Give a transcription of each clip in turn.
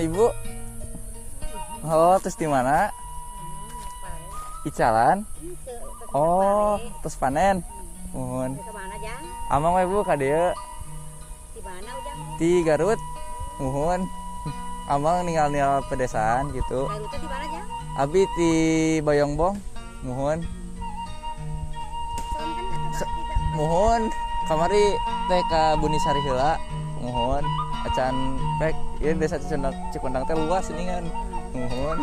Ibu? Oh, terus di mana? Icalan? Oh, terus panen. Mohon. Kemana Jang? Amang we Bu ka dieu. Di mana Ujang? Di Garut. Mohon. Amang ninggal pedesaan gitu. Garutnya di mana Jang? Abi di Bayongbong. Mohon. Sonten atuh tidak. Mohon. Kamari teh ka Buni Sari heula. Mohon. Acan pek ieu desa Cikondang teh luas geuningan. Mohon.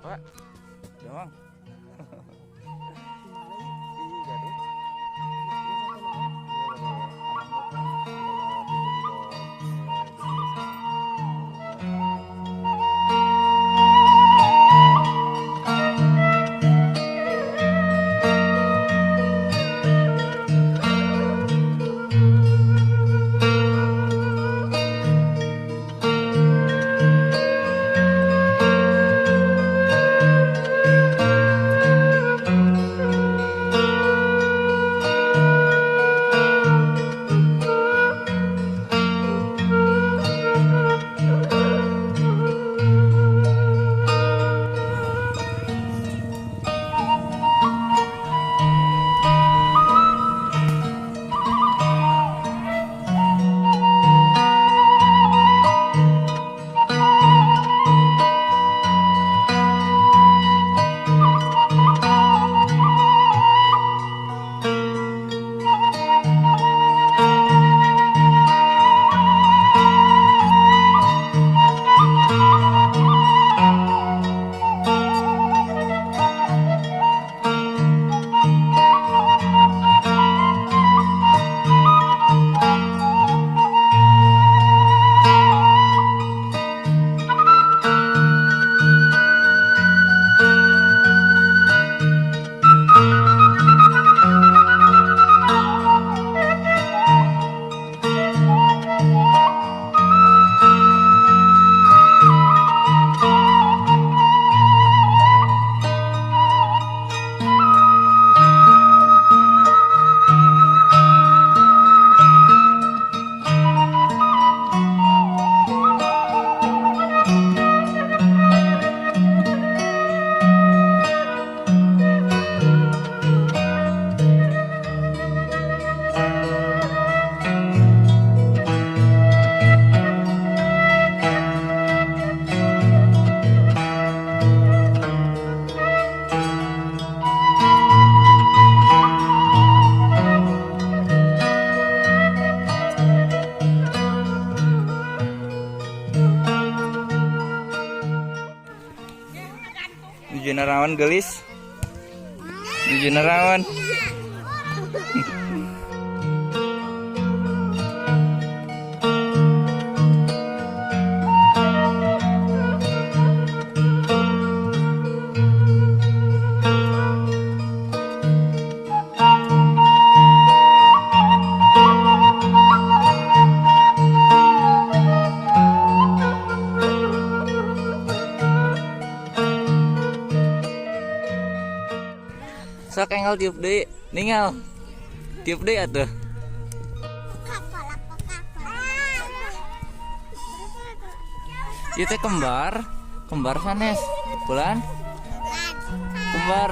Pak, Jamang. Di Garut. Nuju naraon gelis. Nuju naraon. Sok enggal tiup deui, ningal. Tiup deui atuh. Ieu teh kembar sanes. Bulan? Kembar.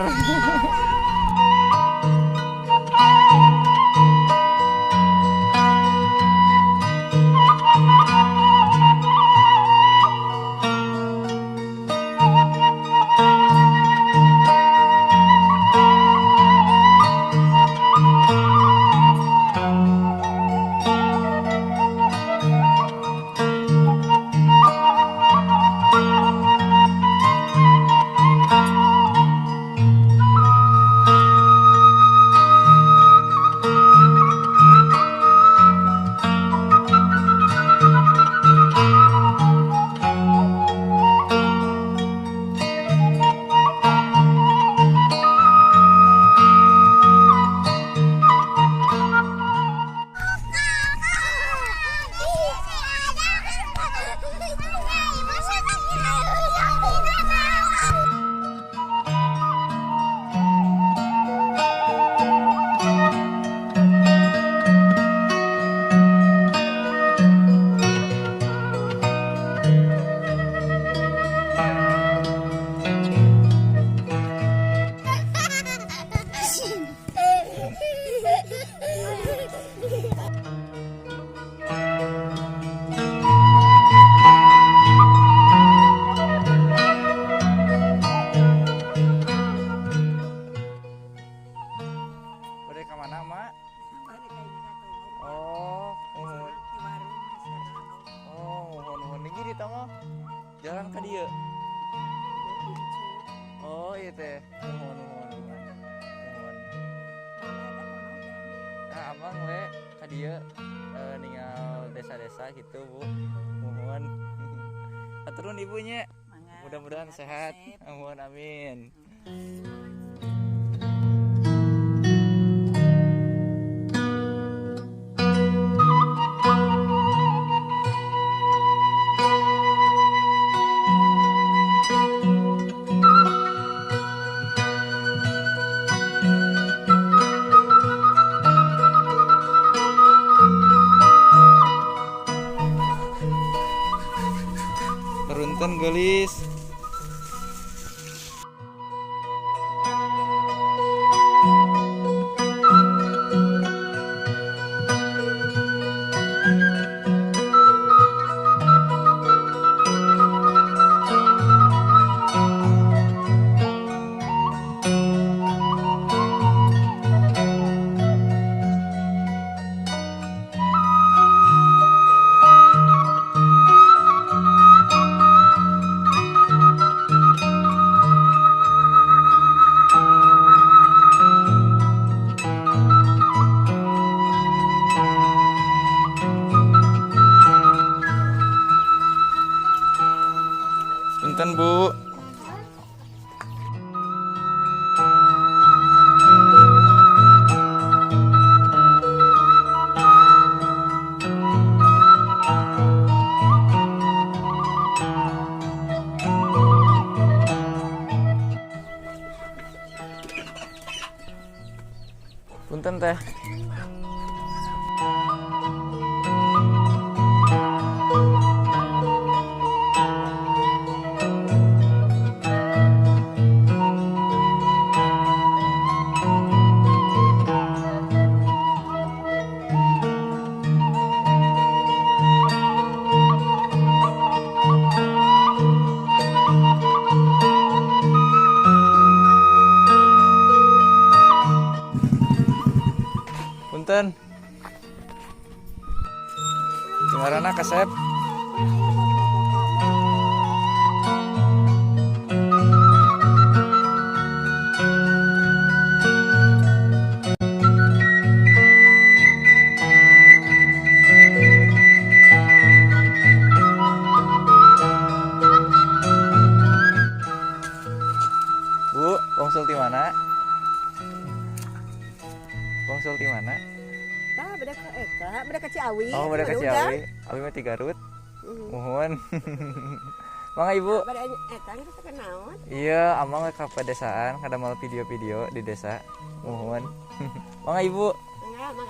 Jalan ka dieu. Oh, iya teh. Nuhun. Nah, amang we ka dieu ninggal desa-desa gitu, Bu. Nuhun. Aturun ibunya. Mudah-mudahan sehat. Amin, amin. Beruntun gelis. Punten, Bu. Punten teh. Punten. Dengarana kasep. Bu, wangsul di mana? Wangsul di mana? Tah beda ka eta, beda ka Ciawi. Oh, beda ka Ciawi. Abi mah ti Garut. Muhun. Mangga Ibu. Beda eta geus kenaon? Iya, amang ke pedesaan, kadamel video-video di desa. Muhun. Mangga Ibu. Mangga.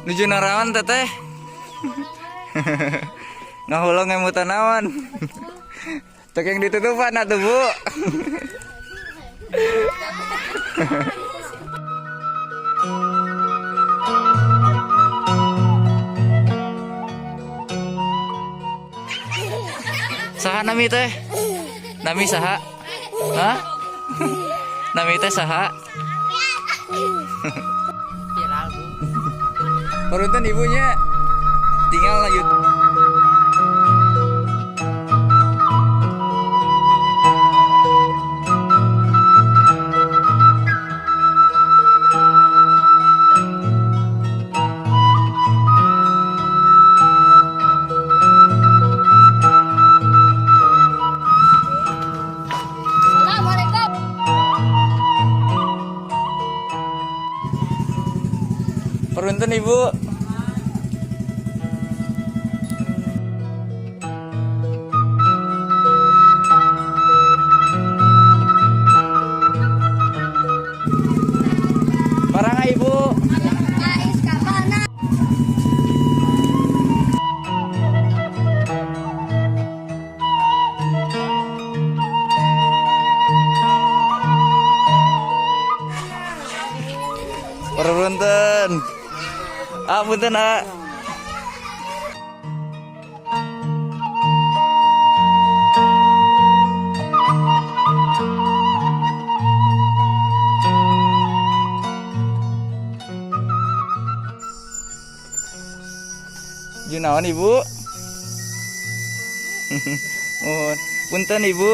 Nuju narawan teteh. Ngahulong emutan naon. Cek yang ditutupan atuh, Bu. Saha nami teh? Nami saha? Hah? Nami teh saha? Peruntan ibunya tinggal lanjut. Peruntan Ibu. Barang Ibu. Peruntan. Punten, Junawan ibu. Mohon punten ibu.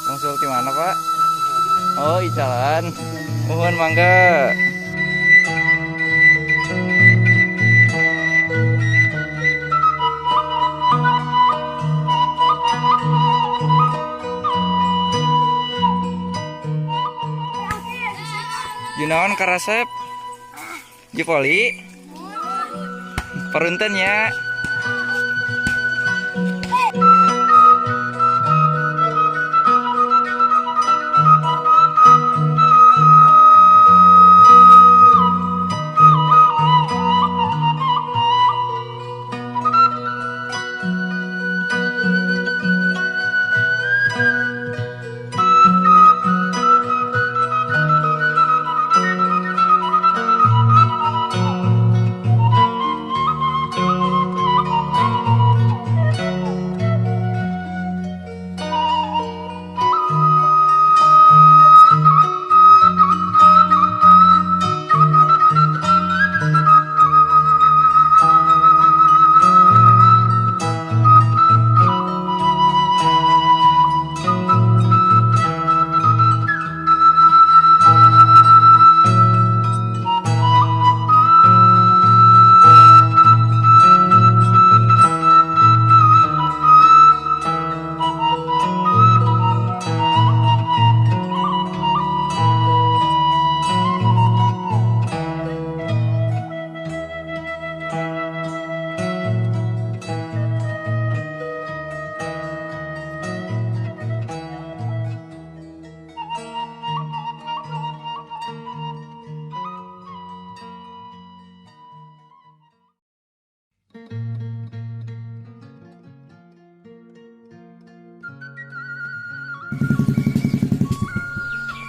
Bang Sulki mana pak? Oh Icalan. Mohon mangga. Junawan karasep. Jepoli. Perunten ya.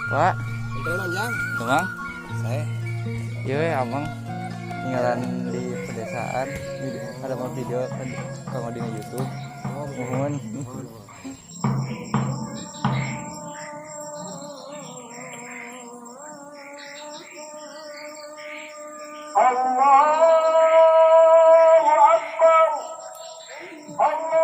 Pak, Betul Jang. Bang, Saya. iya abang tinggalan di pedesaan. Ada mau video kalau di YouTube. Mohon. Allahu Akbar. Allah